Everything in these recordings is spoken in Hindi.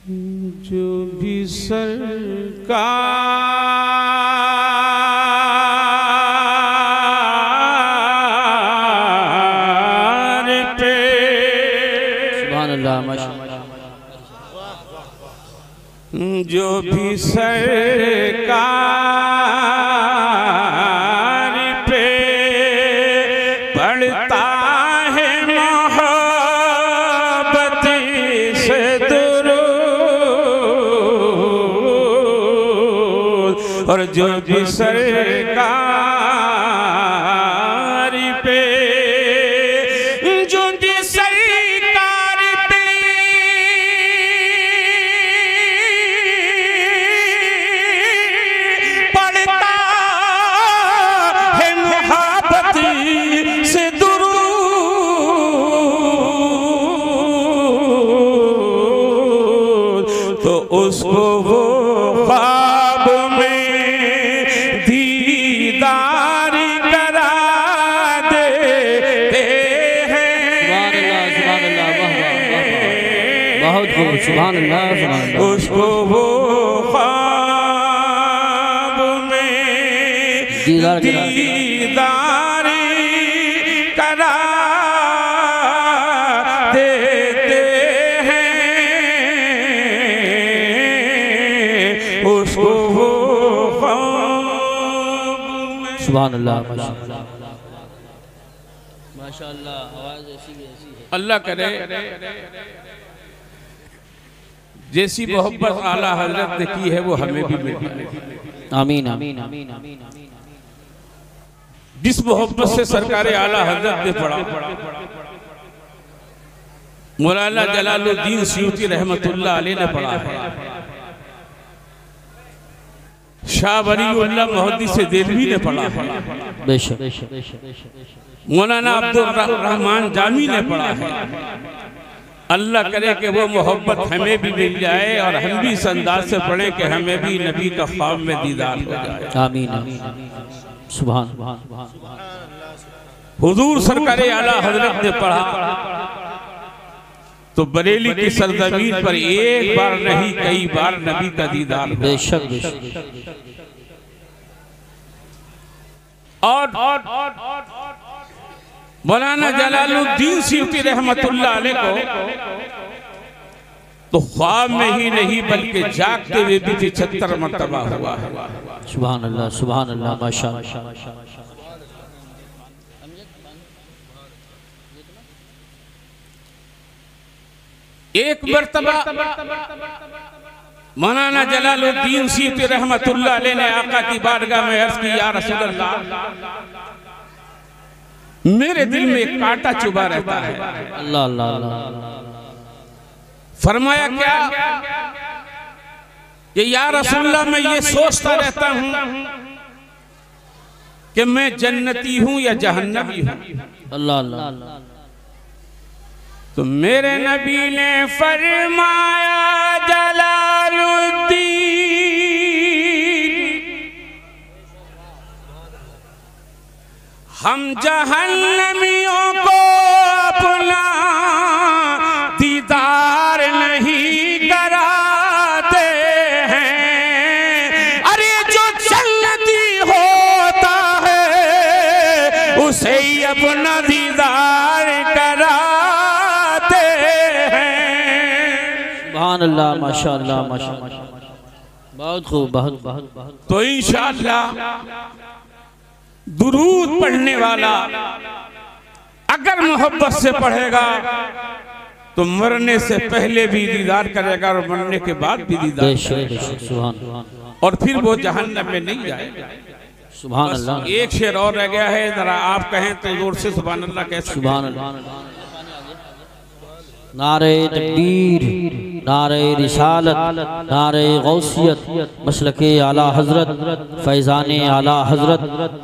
जो भी सरकार पे सुभान अल्लाह माशाअल्लाह, जो भी सरकार पे पढ़ता है मोहब्बत से दुरूद, और जो भी सरकार पे उसको वो ख्वाब में दीदार करा देते हैं। सुभान अल्लाह, बहुत खूब, सुभान अल्लाह, सुभान अल्लाह। उसको वो ख्वाब में दीदार करा देते हैं, उसको वो सुभान अल्लाह माशाअल्लाह माशाअल्लाह। आवाज ऐसी है। अल्लाह करे जैसी मोहब्बत आला हजरत ने की है वो हमें भी मिले। आमीन आमीन आमीन आमीन। जिस मोहब्बत से सरकार आला हजरत ने पढ़ा, मौलाना जलालुद्दीन सयूती रहमतुल्लाह अलैह ने पढ़ा है, शाह वलीउल्लाह मुहद्दिस देलवी ने पढ़ा है, बेशक मौलाना अब्दुल रहमान जामी ने पढ़ा है। अल्लाह करे कि वो मोहब्बत हमें भी मिल जाए और हम भी इस अंदाज से पढ़ें कि हमें भी नबी का ख्वाब में दीदार हो जाए। आमीन सुभान। हुजूर सरकार आला हजरत ने पढ़ा तो बरेली की सरजमीन पर एक बार नहीं कई बार नबी का दीदार। बेशक और मौलाना जलालुद्दीन सयूती रहमतुल्लाह अलैह को तो ख्वाब में ही नहीं बल्कि जागते हुए भी 76 मरतबा हुआ है। सुभान अल्लाह माशाअल्लाह। एक मरतबा मौलाना जलालुद्दीन सयूती रहमतुल्लाह अलैह ने आका की बारगाह में अर्ज की, या रसूल अल्लाह, मेरे दिल में एक कांटा चुभा रहता है। अल्लाह अल्लाह अल्लाह। फरमाया क्या कि या रसूल अल्लाह, मैं ये सोचता रहता हूं कि मैं जन्नती हूं या जहन्नमी हूं। अल्लाह अल्लाह। तो मेरे नबी ने फरमाया, जलालुद्दीन, हम जहन्नमियों को अपना दीदार नहीं कराते हैं। अरे जो जन्नती होता है उसे ही अपना दीदार कराते हैं। सुभान अल्लाह माशाअल्लाह माशाअल्लाह। बहुत खूब, बहुत बहुत बहुत। तो इंशाअल्लाह दुरूद पढ़ने वाला अगर मोहब्बत से पढ़ेगा तो मरने से पहले भी दीदार करेगा और मरने के बाद भी दीदार करेगा, और फिर वो जहन्नम में नहीं जाएगा। सुभान अल्लाह। एक शेर और रह गया है, जरा आप कहें तो जोर से सुभान अल्लाह कह सकते हैं। सुभान अल्लाह। नारे तकबीर, नारे रिसालत, नारे गौसियत, मसलके आला हजरत, फैज़ाने आला हजरत,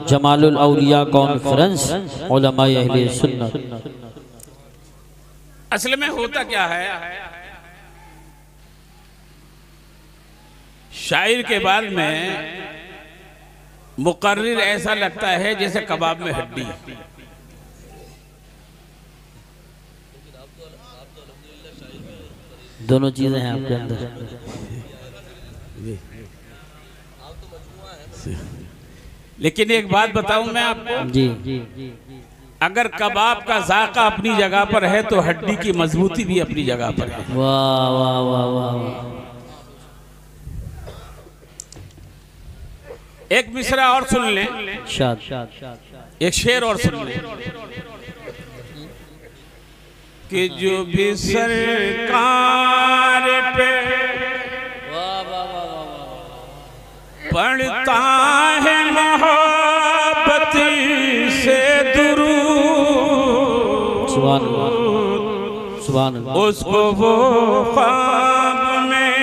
जमालुल औलिया कॉन्फ्रेंस, उलमाए अहले सुन्नत। असल में होता क्या है, शायर के बाद में मुकर्रिर ऐसा लगता है जैसे कबाब में हड्डी। दोनों चीजें हैं आपके अंदर। लेकिन एक बात बताऊं मैं आपको, जी, अगर कबाब का जायका अपनी जगह पर है तो हड्डी की मजबूती भी अपनी जगह पर है। वाह वाह वाह वाह। एक मिसरा और सुन लें, एक शेर और सुन लें कि जो भी सरकार पे पढ़ता है मोहब्बत से दुरूद, सुभान अल्लाह, उसको वो ख्वाब में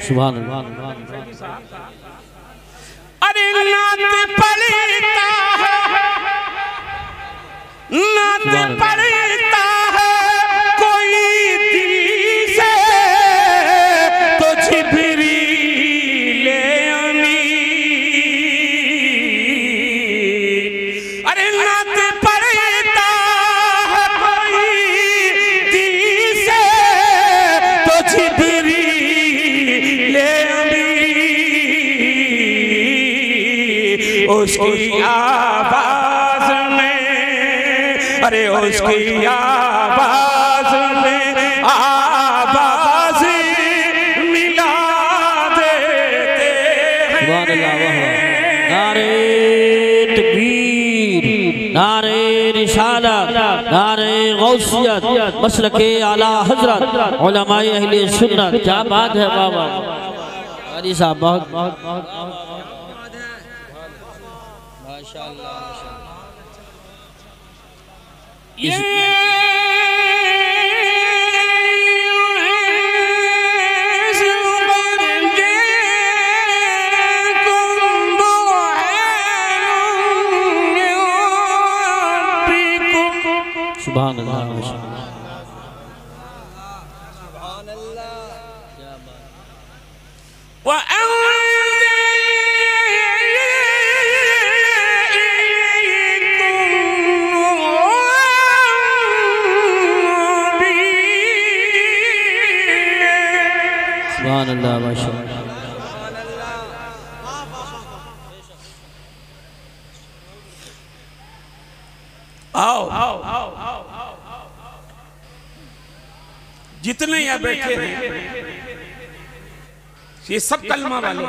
सुभान अल्लाह। अरे नात पढ़ता है, नात पढ़ता है कोई दिल से तो जिब्रील अमीन। अरे नात पढ़ता है कोई दिल से तो जिब्रील अमीन। उसकी आवाज में, अरे उसकी आवाज में आवाज मिला देते हैं। नारे तकबीर, नारे रिसालत, नारे गौसियत, मसलके आला हजरत, उलमाए अहले सुन्नत। क्या बात है बाबा अली साहब, बहुत बहुत बहुत माशाअल्लाह। सुभान अल्लाह, सुभान अल्लाह, माशाअल्लाह। आओ जितने यहाँ बैठे हैं ये सब कलमा वाले,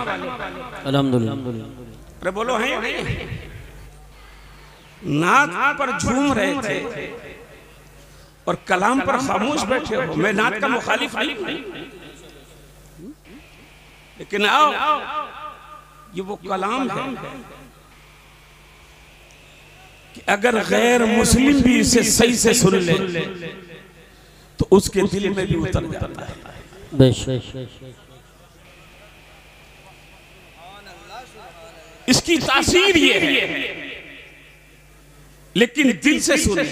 अल्हम्दुलिल्लाह। अरे बोलो हैं, नात पर झूम रहे थे और कलाम पर खामोश बैठे हो। मैं नात का मुखालिफ नहीं, लेकिन आओ ये वो कलाम है कि अगर गैर मुस्लिम भी इसे सही से सुन ले तो उसके दिल में भी उतर जाता है। इसकी तासीर ये है, लेकिन दिल से सुने।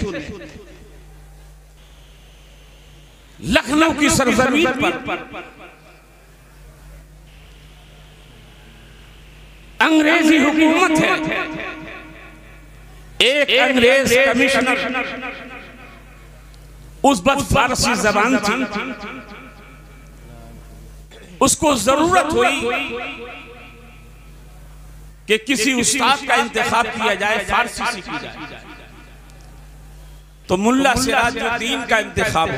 लखनऊ की सरजमीन पर अंग्रेजी हुकूमत है। एक अंग्रेज कमिश्नर, उस वक्त फारसी जबान थी, उसको जरूरत हुई कि किसी उस्ताद का इंतखाब किया जाए, फारसी सीखी जाए। तो मुल्ला सिराजुद्दीन का इंतखाब।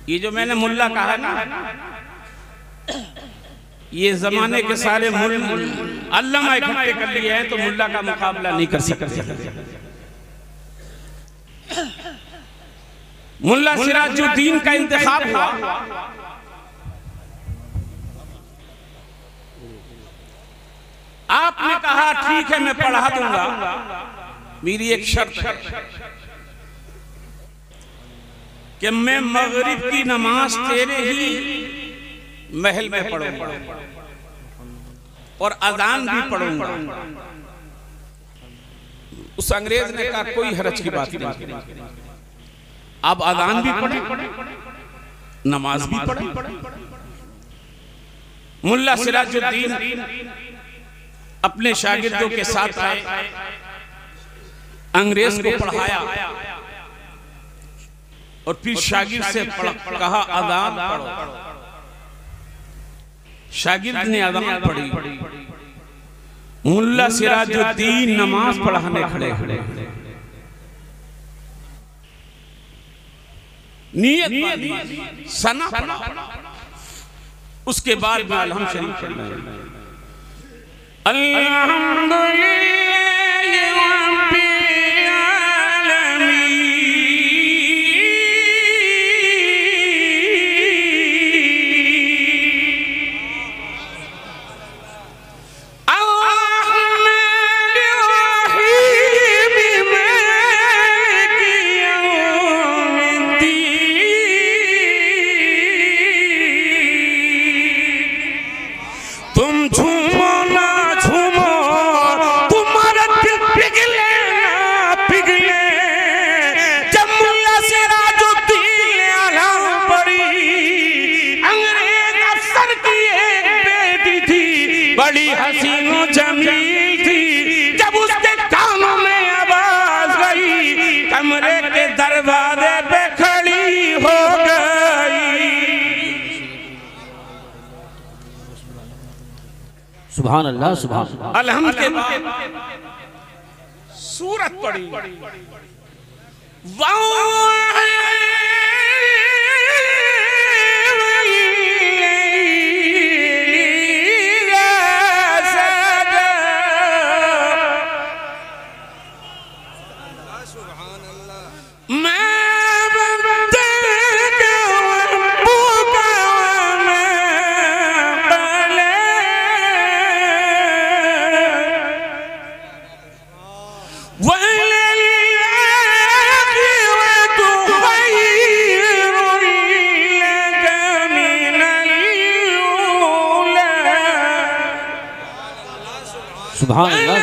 ये जो मैंने मुल्ला कहा ना, ये जमाने के सारे अल्लामा इकट्ठे कर लिए हैं तो मुल्ला का मुकाबला नहीं कर सकते। मुल्ला सिराजुद्दीन का इंतखाब हुआ। आपने कहा ठीक है मैं पढ़ा दूंगा, मेरी एक शर्त है कि मैं मगरिब की नमाज तेरे ही महल में पढ़ूंगा और अजान भी पढ़ूंगा। उस अंग्रेज ने कहा कोई हरज की बात नहीं, अब अजान भी पढ़े, नमाज भी पढ़े। मुल्ला सिराजुद्दीन अपने शागिर्दों के साथ आए, अंग्रेज को पढ़ाया और फिर शागिर्द से कहा अज़ान पढ़ो। शागिर्द ने अज़ान पढ़ी। मुल्ला सिराजुद्दीन नमाज पढ़ाने खड़े खड़े नियत सना पढ़ा। उसके बाद में अलहम शरीफ पढ़ना है। बड़ी हसीनो जमील थी, जब उसके कानों में आवाज गई, कमरे के दरवाजे पे खड़ी हो गई। सुभान अल्लाह, सुभान अल्लाह। अलहम्द के बाद सूरत पड़ी। सुभान अल्लाह।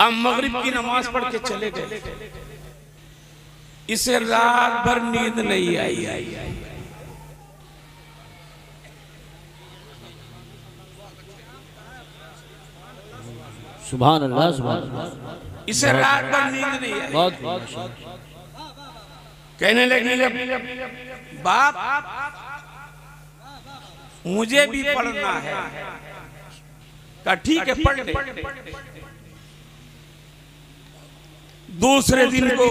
अब मगरिब की नमाज पढ़ के चले गए। इसे रात भर नींद नहीं आई। सुभान अल्लाह, सुभान अल्लाह। इसे रात भर नींद नहीं आई। कहने लगे बाप मुझे भी पढ़ना है। कहा ठीक है पढ़ ले। दूसरे दिन को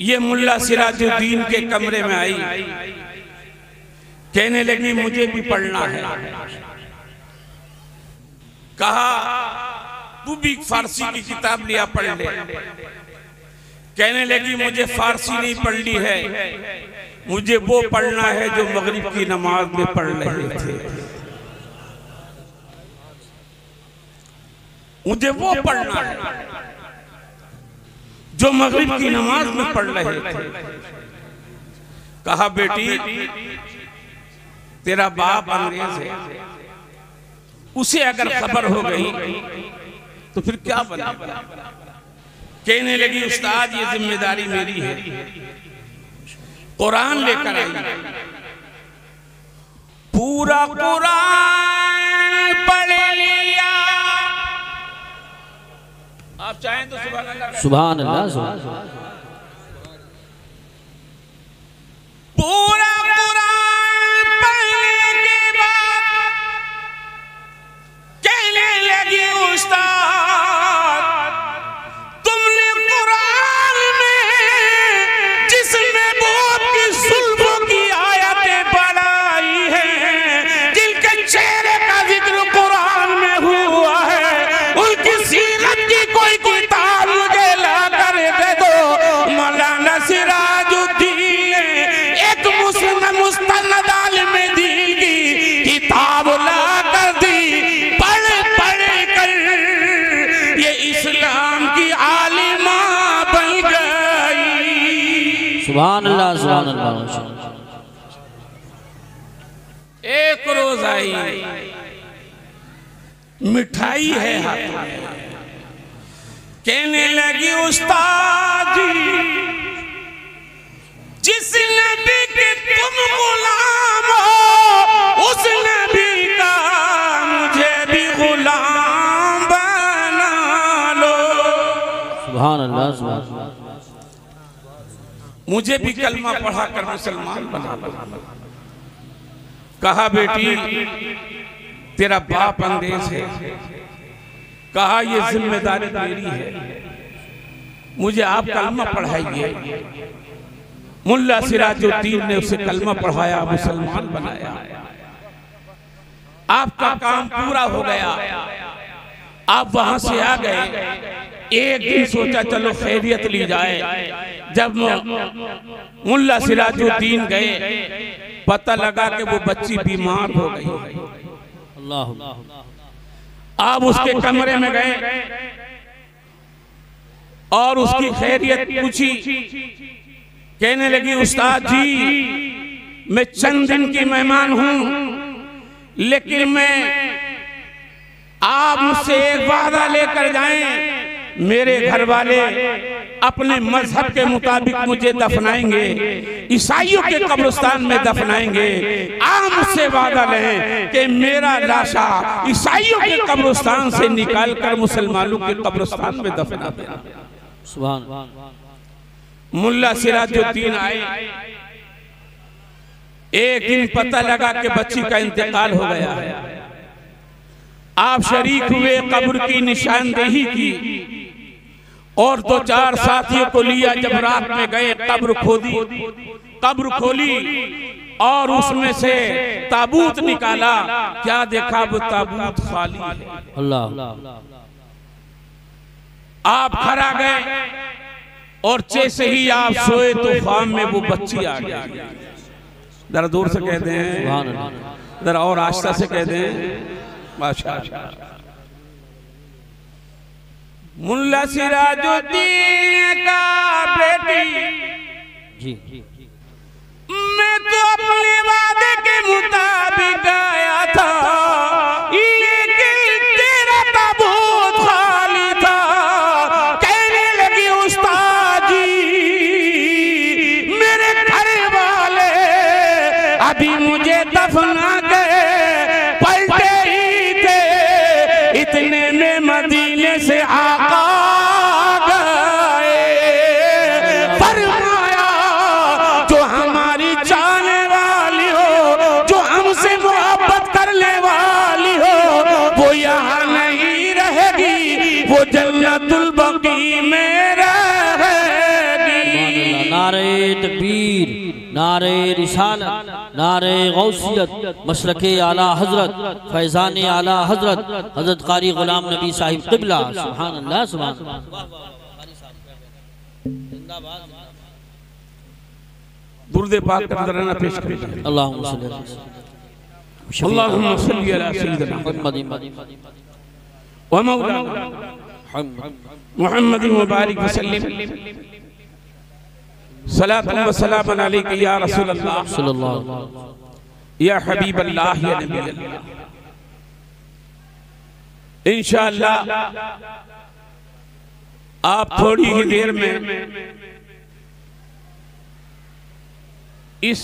ये मुल्ला सिराजुद्दीन के कमरे में आई। कहने लगी मुझे भी पढ़ना है। कहा तू भी फारसी की किताब लिया पढ़ ले। कहने लगी मुझे फारसी नहीं पढ़नी है, मुझे वो पढ़ना है जो मगरिब की नमाज में पढ़ रहे थे। मुझे वो पढ़ना है जो मगरिब की नमाज में पढ़ रहे थे। कहा बेटी तेरा बाप अंग्रेज है, उसे अगर खबर हो गई तो फिर क्या बनेगा। कहने लगी उस्ताद ये जिम्मेदारी मेरी है। कुरान लेकर आई, पूरा कुरान पढ़ लिया। आप चाहें तो सुभान अल्लाह, सुभान अल्लाह, सुभान अल्लाह। पूरा कुरान पढ़ने के बाद कहने लगी उस्ताद तुमने कुरान में जिस महबूब की सुल्फों की आयतें पढ़ाई सुभान अल्लाह सुभान अल्लाह। एक रोज आई, मिठाई है हाथ में, कहने लगी उस्ताद जी, जिस नबी के तुम गुलाम हो उस नबी का मुझे भी गुलाम बना लो। सुभान अल्लाह सुभान अल्लाह। मुझे भी कलमा पढ़ा कर मुसलमान बना लो। कहा बेटी तेरा बाप अंग्रेज है, कहा ये जिम्मेदारी मेरी है, मुझे आप कलमा पढ़ाइए। मुल्ला सिराजुद्दीन ने उसे कलमा पढ़ाया, मुसलमान बनाया। आपका काम पूरा हो गया, आप वहां से आ गए। एक दिन सोचा चलो खैरियत ली जाए। जब मुल्ला सिराजुद्दीन गए, पता लगा कि वो बच्ची बीमार हो गई। आप उसके कमरे में गए और उसकी खैरियत पूछी। कहने लगी उस्ताद जी, मैं चंद दिन की मेहमान हूं, लेकिन मैं आप मुझसे एक वादा लेकर जाएं, मेरे घर वाले अपने मजहब के मुताबिक मुझे दफनाएंगे, ईसाइयों के कब्रिस्तान में दफनाएंगे। आप मुझसे वादा लें कि मेरा लाशा ईसाइयों के कब्रिस्तान से निकालकर मुसलमानों के कब्रिस्तान में दफना देना। सुभान। मुल्ला सिराजुद्दीन आए। एक दिन पता लगा कि बच्ची का इंतकाल हो गया है। आप शरीक हुए, कब्र की निशानदेही की और 2-4 साथियों को लिया। जब रात में गए, कब्र खोली और उसमें से ताबूत निकाला। क्या देखा, वो ताबूत खाली है। अल्लाह। आप खड़ा गए और जैसे ही आप सोए तो ख्वाब में वो बच्ची आ गई। जरा दूर से कहते हैं, जरा और आस्था से कहते हैं माशाअल्लाह। मुल्ला सिराजुद्दीन का बेटी जी, मैं तो अपने वादे के मुताबिक गया था, लेकिन तेरा ताबूत खाली था। कहने लगी उस्ताद जी, मेरे घर वाले अभी मुझे दफना गए, पलटे ही थे, इतने में मदीने से आका गए। फरमाया जो हमारी चाहने वाली हो, जो हमसे मोहब्बत करने वाली हो, वो यहाँ नहीं रहेगी, वो जन्नतुल बकी में रहेगी। नारे तकबीर, नारे रिसालत, नारे गौसियत, मसलके आला हजरत, फैजान आला हजरत, हजरत कारी गुलाम नबी साहिब क़िबला। सुभान अल्लाह सुभान अल्लाह। दुरूद पाक का नजराना पेश करें। अल्लाहुम्मा सल्ली अला सय्यिदिना व मौलाना मुहम्मद मुबारक वसल्लम। सलातुन व सलामुन अलैका या रसूल अल्लाह सल्लल्लाहु अलैहि वसल्लम, या हबीब अल्लाह या नबी अल्लाह। इंशाअल्लाह आप थोड़ी ही देर में इस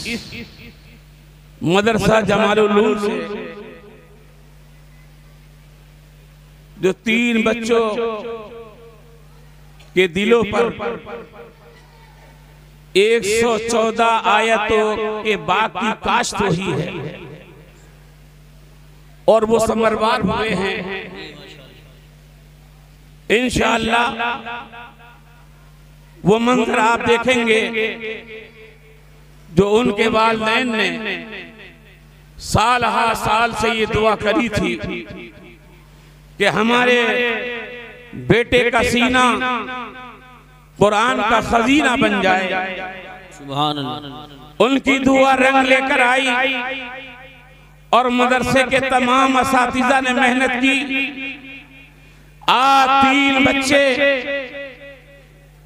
मदरसा जमालुल से जो 3 बच्चों के दिलों पर 114 आयतों के बाग की काश्त हुई है और वो समरवार हुए हैं। इंशाअल्लाह वो मंजर आप देखेंगे जो उनके वालिदैन ने साल हा साल से ये दुआ करी थी कि हमारे बेटे का सीना कुरान का खजीना बन जाए। सुभान अल्लाह। उनकी दुआ रंग लेकर आई और मदरसे के तमाम असातिज़ा ने मेहनत की। आज 3 बच्चे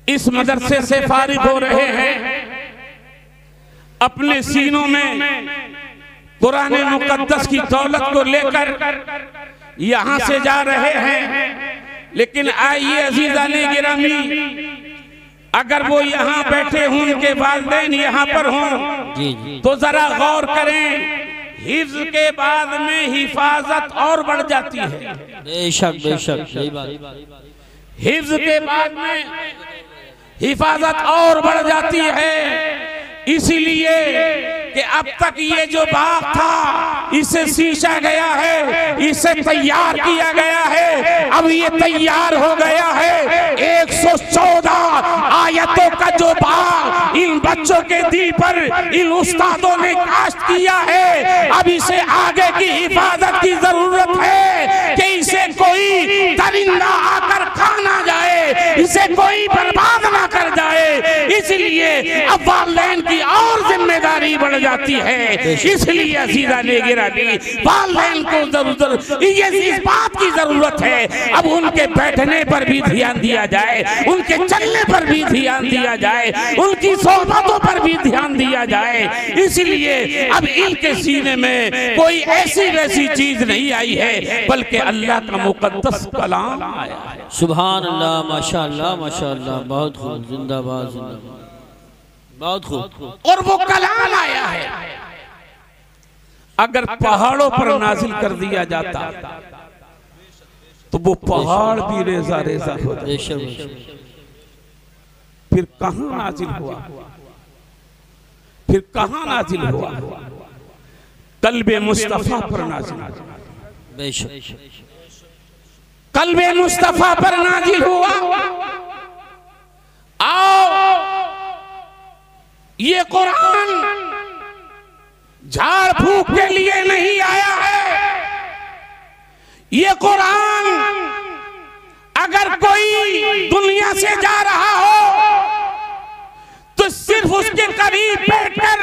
इस मदरसे से फारिग हो रहे हैं। अपने सीनों में कुरान मुकद्दस की दौलत को लेकर यहां से जा रहे हैं। लेकिन आइए अजीज़ाने गिरामी, अगर वो यहाँ बैठे हों, उनके वालिदैन यहाँ पर हों, तो जरा गौर करें, हिफ्ज के बाद में हिफाजत और बढ़ जाती है। बेशक बेशक सही बात। हिफ्ज के बाद में हिफाजत और बढ़ जाती है, इसीलिए कि अब तक ये जो बाग था इसे सींचा गया है, इसे तैयार किया गया है। अब ये तैयार हो गया है। 114 आयतों का जो बाग इन बच्चों के दिल पर इन उस्तादों ने काश्त किया है, अब इसे आगे की हिफाजत की जरूरत है कि इसे कोई दरिंदा आकर खा ना जाए, इसे कोई बर्बाद ना कर जाए। इसलिए अब वालिदैन की और जिम्मेदारी बढ़ जाती है। इसलिए अज़ीज़ाने गिरामी, वालिदैन को जरूरत इस बात की जरूरत है, अब उनके बैठने पर भी ध्यान दिया जाए, उनके चलने पर भी ध्यान दिया जाए, उनकी सोहबतों पर भी ध्यान दिया जाए। इसलिए अब इनके सीने में कोई ऐसी वैसी चीज नहीं आई है, बल्कि अल्लाह का मुकद्दस कलाम आया है। सुभान अल्लाह, माशाअल्लाह माशाअल्लाह, बहुत खूब, जिंदाबाद जिंदाबाद, बहुत खूब। और वो कलाम आया है, अगर पहाड़ों पर नाजिल कर दिया जाता तो वो पहाड़ भी रेजा रेजा हो जाते। फिर कहां नाजिल हुआ, फिर कहां नाजिल हुआ? कल्बे मुस्तफा पर नाजिल, कल्बे मुस्तफा पर नाजिल हुआ। आओ, ये कुरान झाड़ फूक के लिए नहीं आया है। ये कुरान अगर कोई दुनिया से जा रहा हो तो सिर्फ उसके करीब बैठकर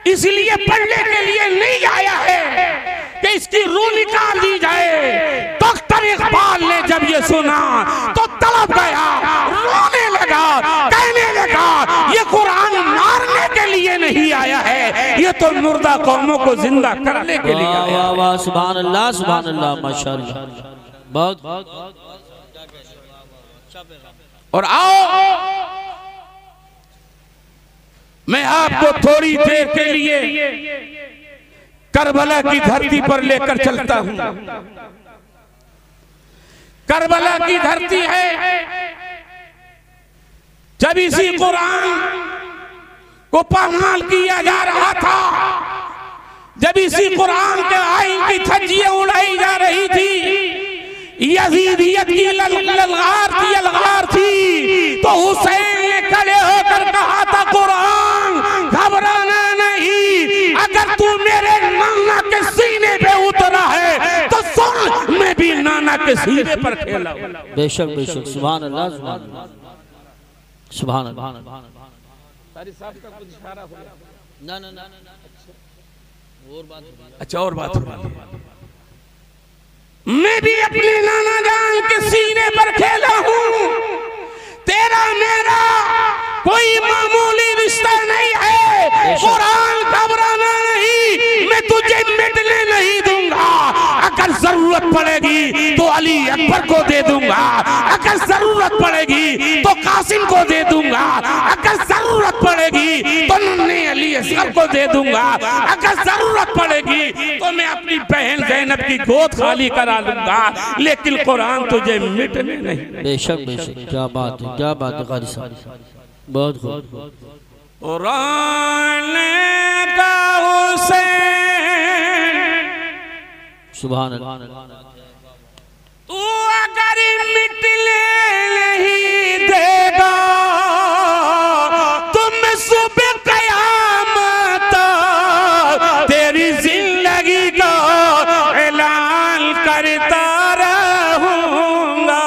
इसलिए पढ़ने के लिए नहीं आया है कि इसकी रूह निकाल दी जाए। डॉक्टर इकबाल ने जब ये सुना तो तड़प गया, रोने लगा, कहने लगा ये कुरान मारने के लिए नहीं आया है, ये तो मुर्दा कौमों को जिंदा करने के लिए आया है। वाह, सुभान अल्लाह सुभान अल्लाह, माशाअल्लाह, बहुत। और आओ, मैं आपको थोड़ी देर के लिए करबला की धरती पर लेकर चलता हूं। करबला की धरती है, जब इसी कुरान को पामाल किया जा रहा था, जब इसी कुरान के आइन की धज्जियां उड़ाई जा रही थी, यजीदियत की ललकार थी, तो हुसैन ने खड़े होकर कहा था, कुरान घबराना नहीं, अगर तू मेरे नाना के सीने पे उतरा है तो सुन, मैं भी नाना के सीने पर खेला। बेशक बेशक, सुभान अल्लाह सुभान अल्लाह, सुभान अल्लाह। ना ना ना, और बात, अच्छा और बात, मैं भी अपने नाना जान के सीने पर खेला हूँ। तेरा मेरा कोई मामूली रिश्ता नहीं है। कुरान घबराना नहीं, मैं तुझे मिटने नहीं दूंगा। अगर जरूरत पड़ेगी तो अली अकबर को दे दूंगा, अगर जरूरत पड़ेगी तो कासिम को दे दूंगा, अगर जरूरत पड़ेगी तो नन्हे अली असगर को दे दूंगा, अगर जरूरत पड़ेगी तो मैं अपनी बहन ज़ैनब की गोद खाली करा लूंगा, लेकिन कुरान तुझे मिटने नहीं। बेशक बेशक, क्या बात है, क्या बात है कारी साहब, बहुत खूब। कुरान का हुसैन, सुभान अल्लाह, तू अगर मिटने नहीं देगा तुम सुबह क़यामत तेरी जिंदगी का ऐलान करता रहूंगा।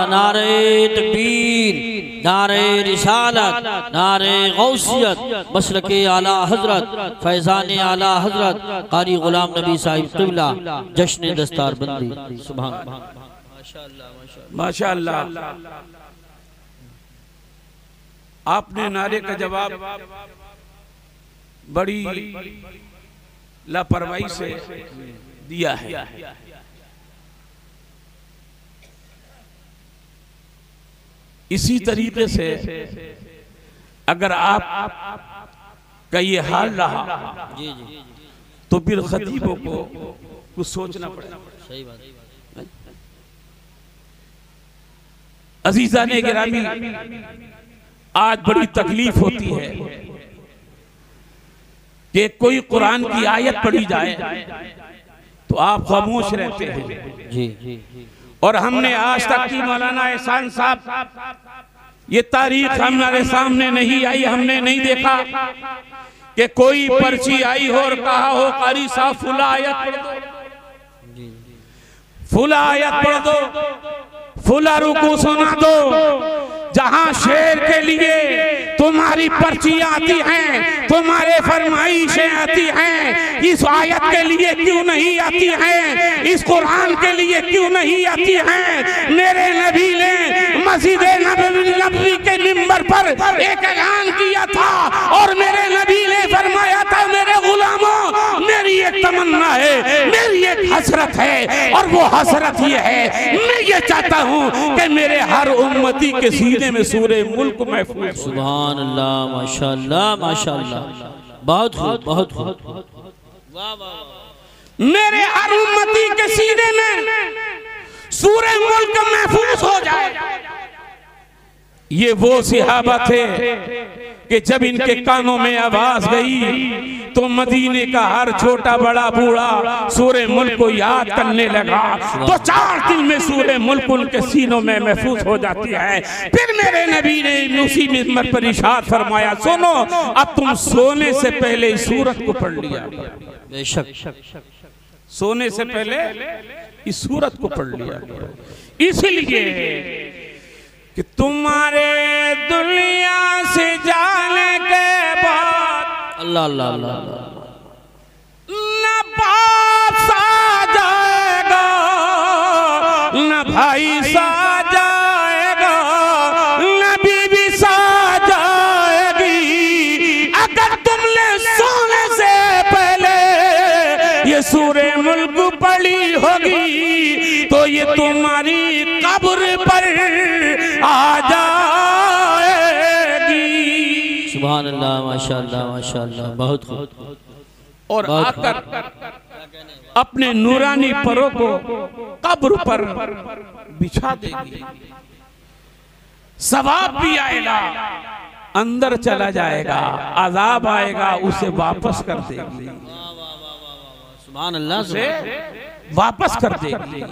नारे तकबीर, नारे रिसालत, नारे गौसियत, मसलके आला हजरत, फैजान आला हजरत कारी गुलाम नबी साहिब क़िबला, जश्न दस्तार बंदी। सुभान माशाअल्लाह। आपने नारे का जवाब बड़ी लापरवाही से दिया है। इसी तरीके से अगर आप का ये हाल रहा तो फिर खतीबों को कुछ सोचना पड़ेगा। सही बात। अजीज़ाने गिरामी, आज बड़ी तकलीफ होती है कि कोई कुरान की आयत पढ़ी जाए तो आप खामोश रहते हैं। जी। और हमने आज तक की मौलाना एहसान साहब, ये तारीख हमारे सामने नहीं आई, हमने नहीं देखा कि कोई पर्ची आई हो और कहा हो कारी साहब फुला आयत पढ़ दो, फुला आयत पढ़ दो, फुला रुकू सुना दो। जहां शेर के लिए तुम्हारी पर्चियां आती हैं, तुम्हारे फरमाइशें आती हैं, इस आयत के लिए क्यों नहीं आती हैं? इस कुरान के लिए क्यों नहीं आती हैं? मेरे नबी ने मस्जिद नबवी के मिंबर पर एक ऐलान किया था और मेरे नबी ने फरमाया था, मेरे गुलामों, मेरी एक तमन्ना है, मेरी एक हसरत है, और वो हसरत ये है, मैं ये चाहता हूँ कि मेरे हर उम्मती के सीने में सूरे मुल्क महफूज। सुभान अल्लाह, माशाअल्लाह माशाअल्लाह, बहुत खूब बहुत खूब, वाह वाह। मेरे हर उम्मती के सीने में सूरे मुल्क महफूज हो जाए। ये वो सहाबा थे कि जब इनके कानों में आवाज गई तो मदीने का हर छोटा बड़ा बूढ़ा सूरे मुल्क को याद करने लगा। तो 4 दिन में सूरे मुल्क उनके सीनों में महफूज हो जाती है। फिर मेरे नबी ने उसी मिंबर पर इरशाद फरमाया, सुनो, अब तुम सोने से पहले इस सूरत को पढ़ लिया। बेशक, सोने से पहले इस सूरत को पढ़ लिया, इसलिए कि तुम्हारे दुनिया से जाने के बाद अल्लाह अल्लाह अल्लाह, न बाप सा जाएगा, न भाई सा जाएगा, न बीवी सा जाएगी। अगर तुमने सोने से पहले ये सूरे मुल्क पढ़ी होगी तो ये तुम्हारी कब्र पर आ जाएगी। सुभान अल्लाह, माशाअल्लाह माशाअल्लाह, बहुत खूब। और आकर अपने नूरानी परों को कब्र पर बिछा देगी। सवाब भी आएगा, अंदर चला जाएगा, अजाब आएगा, उसे वापस कर देगी। सुभान अल्लाह, उसे वापस कर देगी।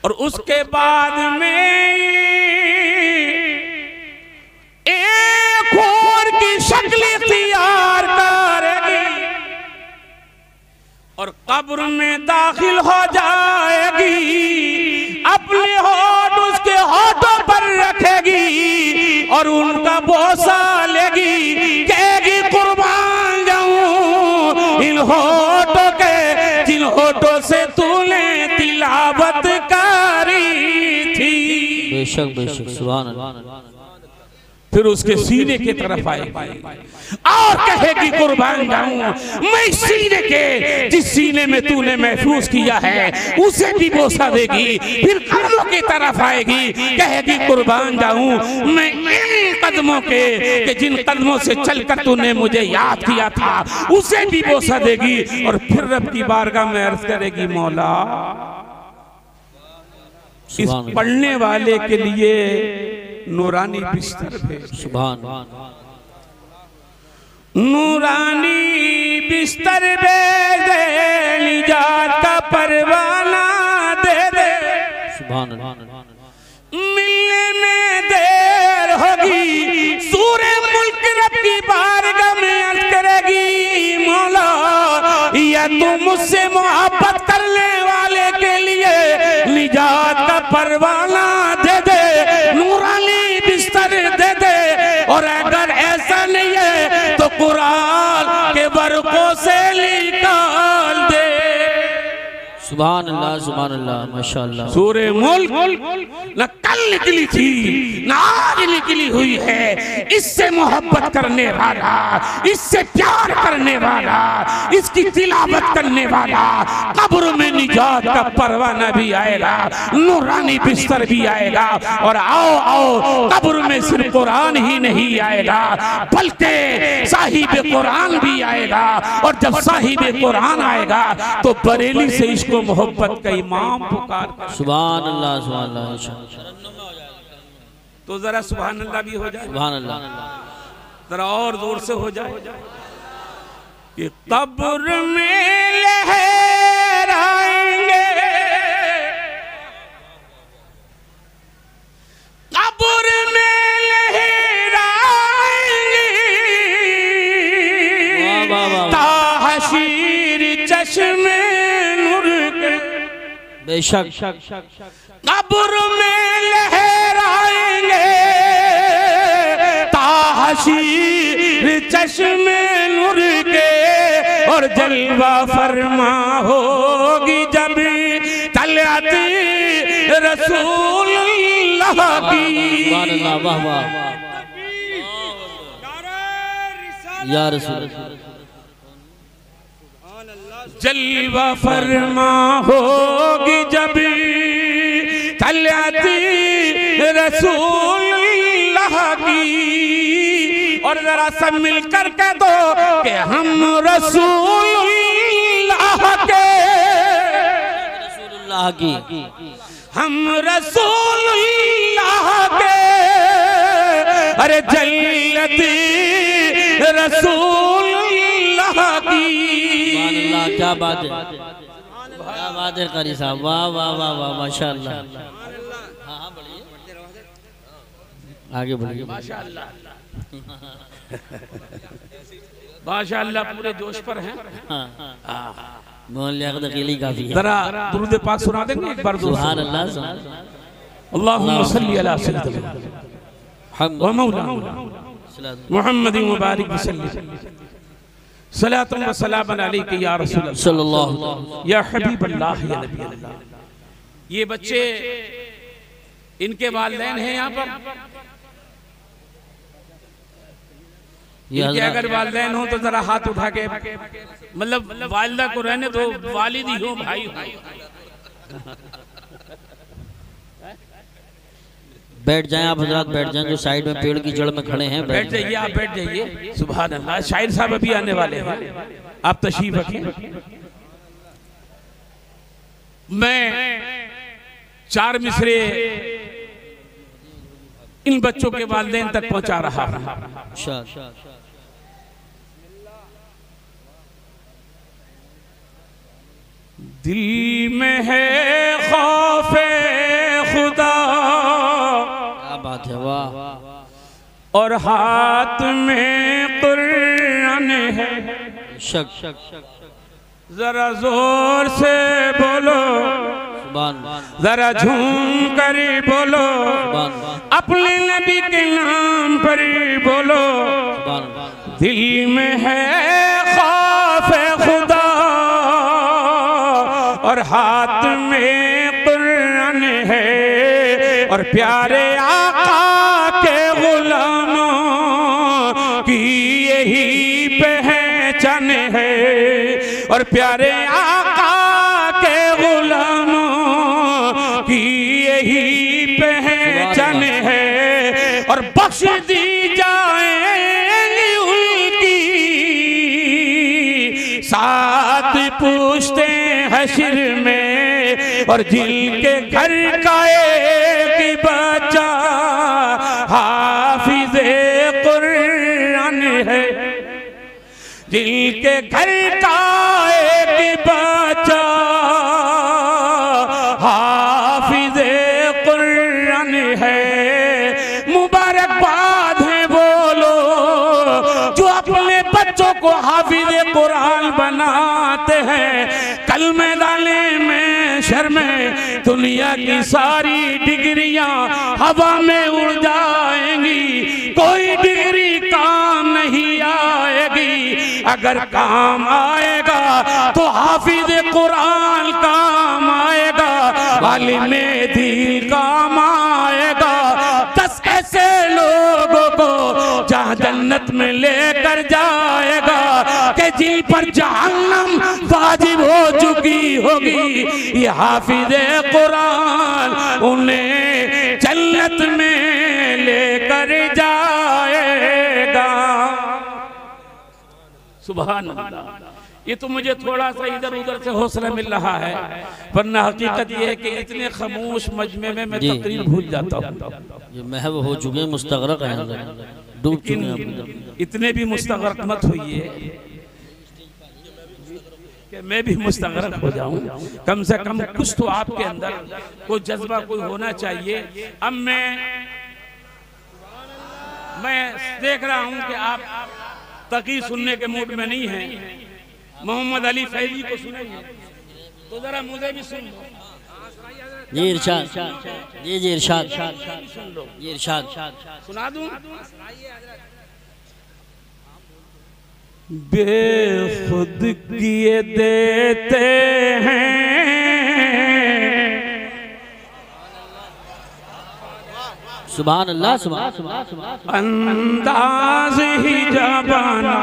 और उसके बाद में एक और की शक्ल इख्तियार करेगी और कब्र में दाखिल हो जाएगी। अपने होठ उसके होठों पर रखेगी और उनका बोसा लेगी, कहेगी कुर्बान जाऊं इन होठों के, जिन होठों से तूने तिलावत करी थी। बेशक बेशक, सुभान अल्लाह। फिर उसके सीने की तरफ आएगी और कहेगी कुर्बान जाऊं मैं सीने के, जिस सीने में तूने महफूज किया है उसे भी बोसा देगी। फिर कदमों की तरफ आएगी, कहेगी कुर्बान जाऊं मैं इन कदमों के, कि जिन कदमों से चलकर तूने मुझे याद किया था, उसे भी बोसा देगी। और फिर रब की बारगाह में अर्ज करेगी, मौला इस पढ़ने वाले के लिए नूरानी बिस्तर भेज। सुभान, नूरानी बिस्तर भेज दे, निजात का परवाना दे दे। सुभान, मिलने में देर होगी, सूरे मुल्क रब की बारगाह में अर्ज करेगी, मौला या तुम मुझसे मोहब्बत करने वाले के लिए निजात का परवाना दे दे, नूरानी बिस्तर दे दे। और अगर ऐसा नहीं है तो कुरान के बरकों से निकाल दे। सुभान अल्लाह माशाअल्लाह। सूरे मुल्क न कल निकली थी न आज निकली हुई है। इससे मोहब्बत करने वाला, इससे प्यार करने वाला, इसकी तिलावत करने वाला कब्र में निजात का परवाना भी आएगा, नूरानी बिस्तर भी आएगा। और आओ आओ कब्र में सिर्फ कुरान ही नहीं आएगा बल्कि साहिब कुरान भी आएगा। और जब साहिब कुरान आएगा तो बरेली से इसको मोहब्बत का इमाम पुकार। सुभान अल्लाह। तो जरा सुभान अल्लाह भी हो जाए, सुभान अल्लाह जरा और जोर से हो जाए कि कब्र में लहराएंगे, कब्र में लहराएंगे, ताहशीर चश्मे नूर के। बेशक कब्र में लहराएंगे, ताहशीर चश्मे नूर के। और जलवा फरमा होगी जब तलअत रसूलुल्लाह की। या रसूल जलवा फरमा होगी जब तलअत रसूलुल्लाह की। और जरा सब मिलकर कह दो कि हम रसूलुल्लाह के, रसूलुल्लाह की, हम रसूलुल्लाह के। अरे जल्लती रसूलुल्लाह की। क्या बात है, क्या बात है कारी साहब, वाह वाह वाह वाह माशाअल्लाह। हाँ बढ़िए, आगे बढ़िए। माशाअल्लाह माशाअल्लाह पूरे जोश पर हैं। मोहल्ले अकेली काफी है। जरा दुरूद पाक सुना देंगे एक बार। सुभान अल्लाह। अल्लाहुम्मा सल्ली अला सय्यिदिना व मौलाना मुहम्मद मुबारक वसल्लम सलातु व सलामन अलैका या रसूल सल्लल्लाहु या हबीबल्लाह या नबी अल्लाह। ये बच्चे इनके वालिदैन हैं यहाँ पर। इनके अगर वालिदैन हो तो जरा हाथ उठा के, मतलब वालिदा को रहने दो, वालिदी हो भाई हो। बैठ जाएं आप हजरात, बैठ जाएं जो साइड में पेड़ की जड़ में खड़े हैं। बैठ जाइए आप, बैठ जाइए। सुभान अल्लाह। शायर साहब अभी आने वाले हैं, आप तशरीफ रखिए। मैं 4 मिसरे इन बच्चों के वालिदैन तक पहुंचा रहा हूं। दिल में है खौफे खुदा, क्या बात है, वाह। और हाथ में कुरान है। जरा जोर से बोलो, जरा झूम कर बोलो, अपने नबी के नाम पर बोलो। दिल में है खौफे खुदा और हाथ में कुरान है। और प्यारे आका के गुलामों की यही पहचान है। और प्यारे आका के गुलामों की यही पहचान है। और बख्श दी जाएंगी उनकी साथ पूछते हश्र में। और जिनके घर का एक बच्चा हाफिज़े कुरान है, जिनके घर का एक बच्चा हाफिज़े कुरान है, मुबारकबाद है बोलो जो अपने बच्चों को हाफिज़े कुरान बनाते हैं। कल मैदाने में शर में दुनिया की सारी डिग्रियां हवा में उड़ जाएंगी, कोई डिग्री काम नहीं आएगी। अगर काम आएगा तो हाफिज़ कुरान काम मेहदी काम आएगा 10 ऐसे लोगों को जहाँ जन्नत में लेकर जाएगा कि जिन पर जहन्नम वाजिब हो चुकी होगी, ये हाफिज़े कुरान उन्हें जन्नत में लेकर जाएगा। सुभान अल्लाह। ये तो मुझे थोड़ा सा इधर उधर से हौसला मिल रहा है, वरना हकीकत ये है कि इतने खामोश मजमे में मैं तकरीर भूल जाता हूँ। ये महव हो चुके हैं, मुस्तगरक हैं, डूब चुके हैं। इतने भी मुस्तगरक मत होइए कि मैं भी मुस्तगरक हो जाऊं। कम से कम कुछ तो आपके अंदर कोई जज्बा कोई होना चाहिए। अब मैं देख रहा हूं कि आप तकीर सुनने के मूड में नहीं हैं। मोहम्मद अली फैजी को सुनेंगे तो जरा मुझे भी सुन लो। ये इरशाद, ये इरशाद, ये इरशाद सुना दूं। बेखुद किए देते हैं सुभान अल्लाह, सुभान अंदाज ही जबाना,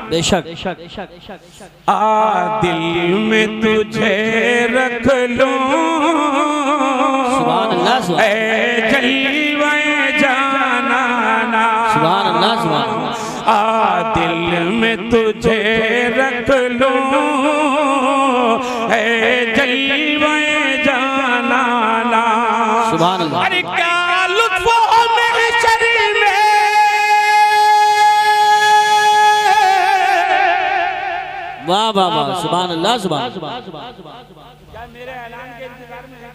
बेशक दिल में तुझे रख लूं, सुभान अल्लाह, जलवे जाना, सुभान अल्लाह, सुभान दिल में तुझे रख लूं, जलवे जाना, सुभान अल्लाह। अरे क्या लुत्फ में शरीर में, वाह वाह वाह, सुभान अल्लाह, सुभान क्या मेरे ऐलान के इंतजार में है?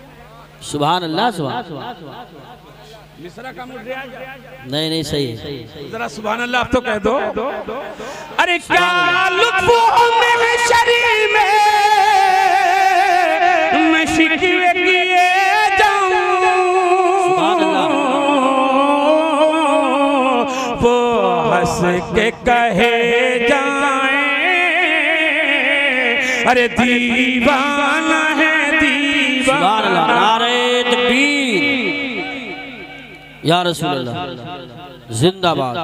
सुभान अल्लाह, सुभान मिसरा का मुझे नहीं नहीं सही है। जरा सुभान अल्लाह आप तो कह दो। अरे क्या लुत्फ में शरीर में मैं शिकवे किए जाऊं, वो हंस के कहे जाए अरे दीवाना है दीवाना। नारे तकबीर या रसूल अल्लाह, जिंदाबाद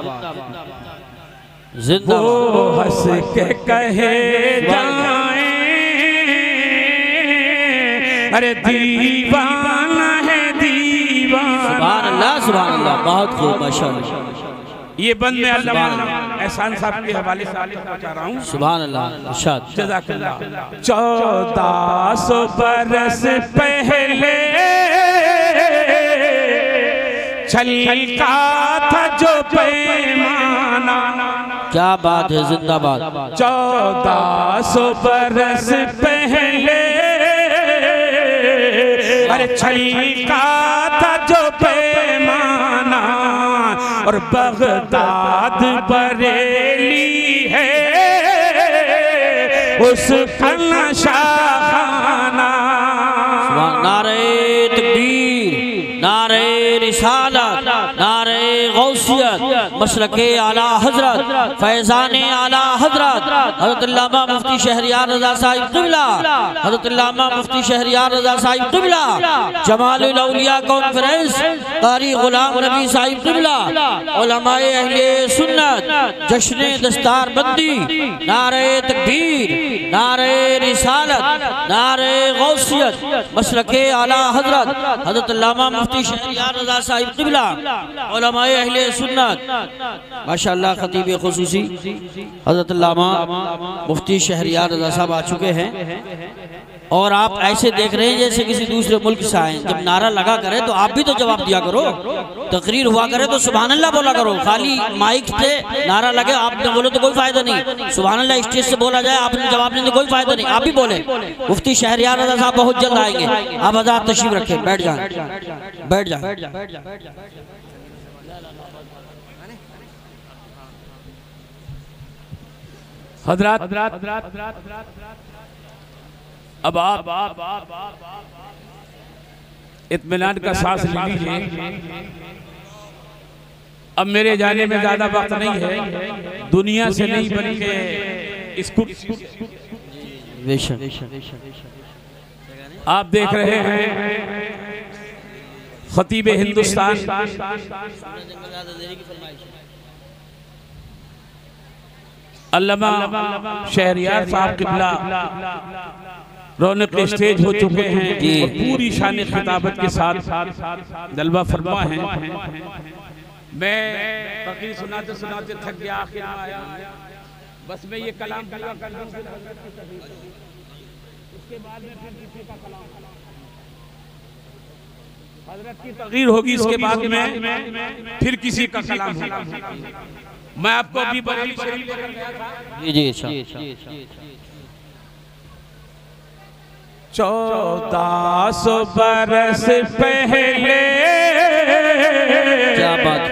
जिंदाबाद। वो हंस के कहे जाए अरे दीवाना है दीवाना। सुभान अल्लाह, सुभान अल्लाह, बहुत खूब, माशाअल्लाह। ये बंद में अल्लाह एहसान साहब के हवाले से पहुंचा रहा हूँ। सुभान अल्लाह, इरशाद। जज़ाकल्लाह। 1400 बरस पहले छलका था जो पैमाना, क्या बात है, जिंदाबाद। 1400 बरस पहले अरे छलका था जो पैमाना, और बगदाद बरेली है उसका नशाखाना। नारे तकबीर, नारे रिसालत, नारे गौसियत, मशरके आला हजरत, फैजाने आला हजरत हजरत अल्लामा मुफ्ती शहरियार रजा साहिब क़िबला, हजरत अल्लामा मुफ्ती शहरियार रजा साहिब क़िबला, जमालुल औलिया कॉन्फ्रेंस, कारी गुलाम नबी साहिब क़िबला, उलमाए अहले सुन्नत, जश्न दस्तार बंदी, नारे तकबीर, नारे रिसालत, नारे गौसियत, मशरके आला हजरत हजरत अल्लामा मुफ्ती शहरियार रजा साहिब क़िबला, उलमाए अहले सुन्नत, माशाअल्लाह। खतीब खुसूसी हजरत अल्लामा मुफ्ती शहरियार रजा साहब आ चुके हैं, और आप ऐसे देख रहे हैं जैसे किसी दूसरे मुल्क से आए। जब नारा लगा करे तो आप भी तो जवाब दिया करो, तकरीर हुआ करे तो सुभान अल्लाह बोला करो। खाली माइक से नारा लगे आपने बोलो तो कोई फायदा नहीं, सुभान अल्लाह स्टेज से बोला जाए आपने जवाब नहीं तो कोई फायदा नहीं, आप भी बोले। मुफ्ती शहरियार रजा साहब बहुत जल्द आएंगे, आप आजाद तशरीफ रखें, बैठ जाए, बैठ जाए। हजरात अब आप इत्मीनान का सांस ले लीजिए। अब मेरे जाने में ज्यादा वक्त नहीं है, दुनिया से नहीं बल्कि आप देख रहे हैं खतीब हिंदुस्तान अल्लामा शहरियार साहब किबला रौनक स्टेज हो चुके हैं और पूरी शान खिताबत के साथ जलवा फरमा है। मैं तकरीर सुनाते सुनाते थक गया, आखिर में आया, बस मैं ये कलाम पूरा कर दूं, उसके बाद में फिर किसी का कलाम हजरत की तकरीर होगी, इसके बाद में फिर किसी का कलाम होगा। मैं आपको अभी बरेली शरीफ लेकर गया था। जी 1400 बरस पहले क्या बात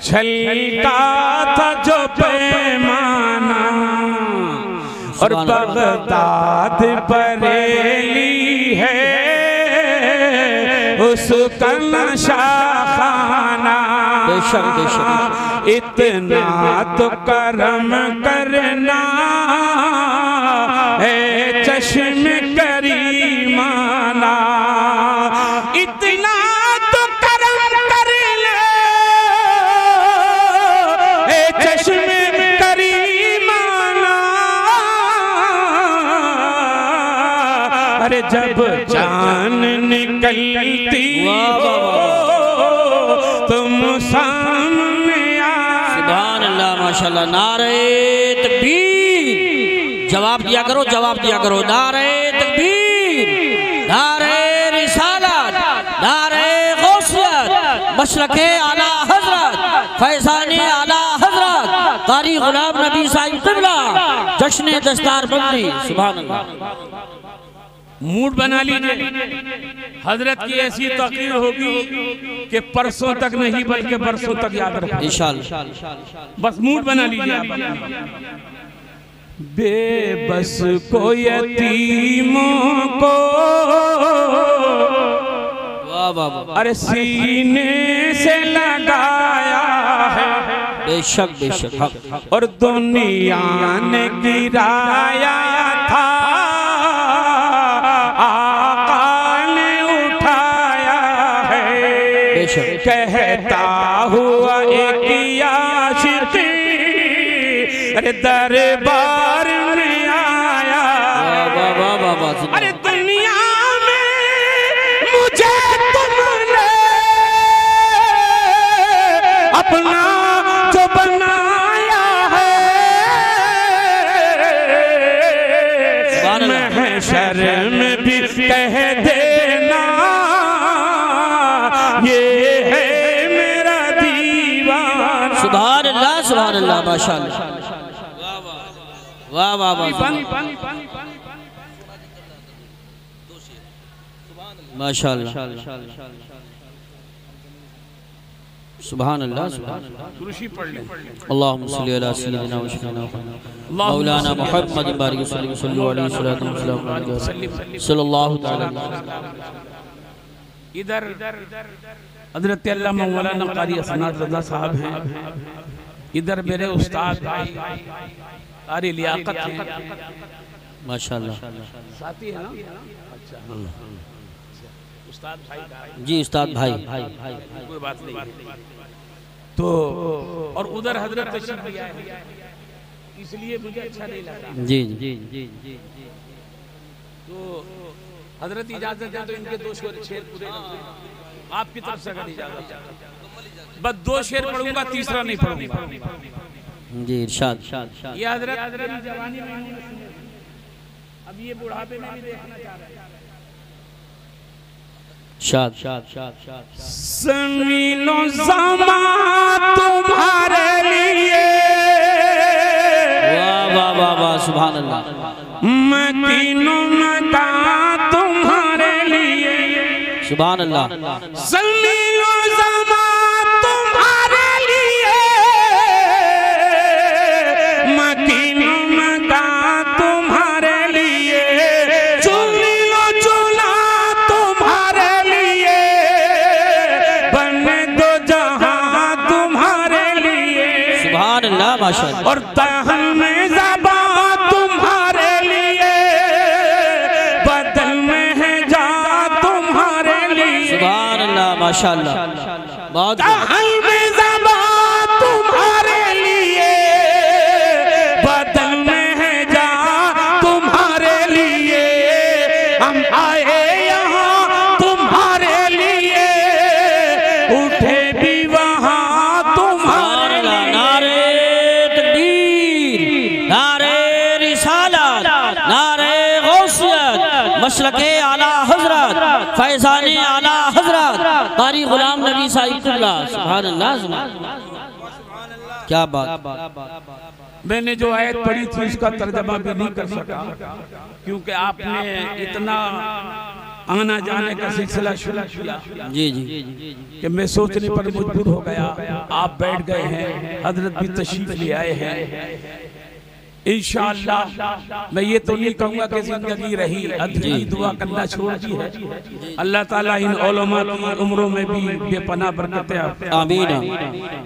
छलका था जो पैमाना, और बगदाद बरेली है उसका नशाखाना। इतना तो करम करना है चश्म करीमाना, इतना तो करम कर ले है चश्म करीमाना। अरे जब जान निकलती हो तुम सामने आ। सुभान अल्लाह माशाल्लाह। नारे तकबीर, जवाब दिया करो, जवाब दिया करो। नारे तकबीर, नारे रिसालत, नारे गौसियत, मशरके आला हजरत, फैज़ाने आला हजरत कारी गुलाम नबी साहिब क़िबला, जश्न दस्तार बंदी। सुभान अल्लाह। मूड बना लीजिए, हजरत की ऐसी तकरीर होगी कि परसों तक नहीं बल्कि बरसों तक याद रखें इंशाअल्लाह। बस मूड बना लीजिए। बेबस को यतीमों को अरे सीने से लगाया है, बेशक बेशक, और दुनिया ने गिराया था कहता हुआ एक आशिक अरे दरबार में आया। अरे दुनिया में मुझे तुमने अपना जो बनाया है, महशर में भी कह देना ये सुभान अल्लाह, सुभान अल्लाह, माशाअल्लाह, वाह वाह वाह, माशाअल्लाह, सुभान अल्लाह, अल्लाहुम्मा सल्ली अला सय्यिदिना व शफीना मौलाना मुहम्मद बारिक सल्लल्लाहु अलैहि वसल्लम। इधर हज़रत अल्लामा मौलाना कारी असनाद रज़ा साहब हैं, इधर मेरे उस्ताद भाई कारी लियाकत हैं माशाअल्लाह, साथी है ना। अच्छा उस्ताद भाई, जी उस्ताद भाई, कोई बात नहीं। तो और उधर हजरत तशरीफ लिया है, इसलिए मुझे अच्छा नहीं लगा। जी जी जी जी। तो हजरत इजाजत दे तो इनके 2 शेर पूरे आपकी तरफ से अगर इजाजत, बस 2 शेर पढ़ूंगा, तीसरा नहीं पढ़ूंगा। जी इरशाद। ये हजरत जवानी में, अब ये बुढ़ापे में भी देखना चाह रहे हैं। शाद शाद शाद शाद। ज़मीनो ज़मा तुम्हारे लिए, वाह वाह वाह वाह, सुभान अल्लाह। मकीनो मकान तुम्हारे लिए, सुभान अल्लाह। ज़मीनो ज़मा तुम्हारे लिए, मकीनो मकान तुम्हारे लिए, चुनियो चुना तुम्हारे लिए, बने दो जहां तुम्हारे लिए। सुभान अल्लाह, माशाअल्लाह। और दहन में ज़बां तुम्हारे लिए, बदन माशाअल्लाह, बहुत तुम्हारे लिए बदल में है जा तुम्हारे लिए हम आए यहाँ तुम्हारे लिए उठे भी वहाँ तुम्हारे लिए। नारे तकबीर, नारे रिसालत, नारे गौसियत, मशरक़े आला हजरत, फैज़ाने आला हजरत कारी गुलाम नबी साहिब क़िबला। सुभान अल्लाह, क्या बात। मैंने जो आयत पढ़ी थी उसका तर्जमा भी नहीं कर सका क्योंकि आपने इतना आना जाने का सिलसिला शुरू किया जी जी कि मैं सोचने पर मजबूर हो गया। आप बैठ गए हैं, हजरत भी तशरीफ ले आए हैं। इंशाअल्लाह मैं ये तो नहीं कहूँगा कि जिंदगी रही अधूरी, दुआ करना छोड़ दी है। अल्लाह ताला इन उलमा की उम्रों में भी बेपनाह बरकतें आमीन,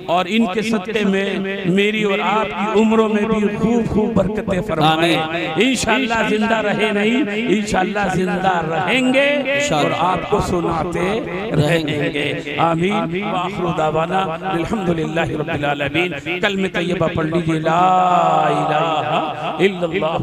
और इनके सदक़े में मेरी और आपकी उम्रों में भी खूब खूब बरकतें फरमाए। इंशाअल्लाह जिंदा रहे नहीं, इंशाअल्लाह जिंदा रहेंगे और आपको सुनाते रहेंगे। आमीन। आखिर दावाना अल्हम्दुलिल्लाहि रब्बिल आलमीन। कलमे तैयबा पढ़ लीजिए, ला इलाहा इल्लल्लाह।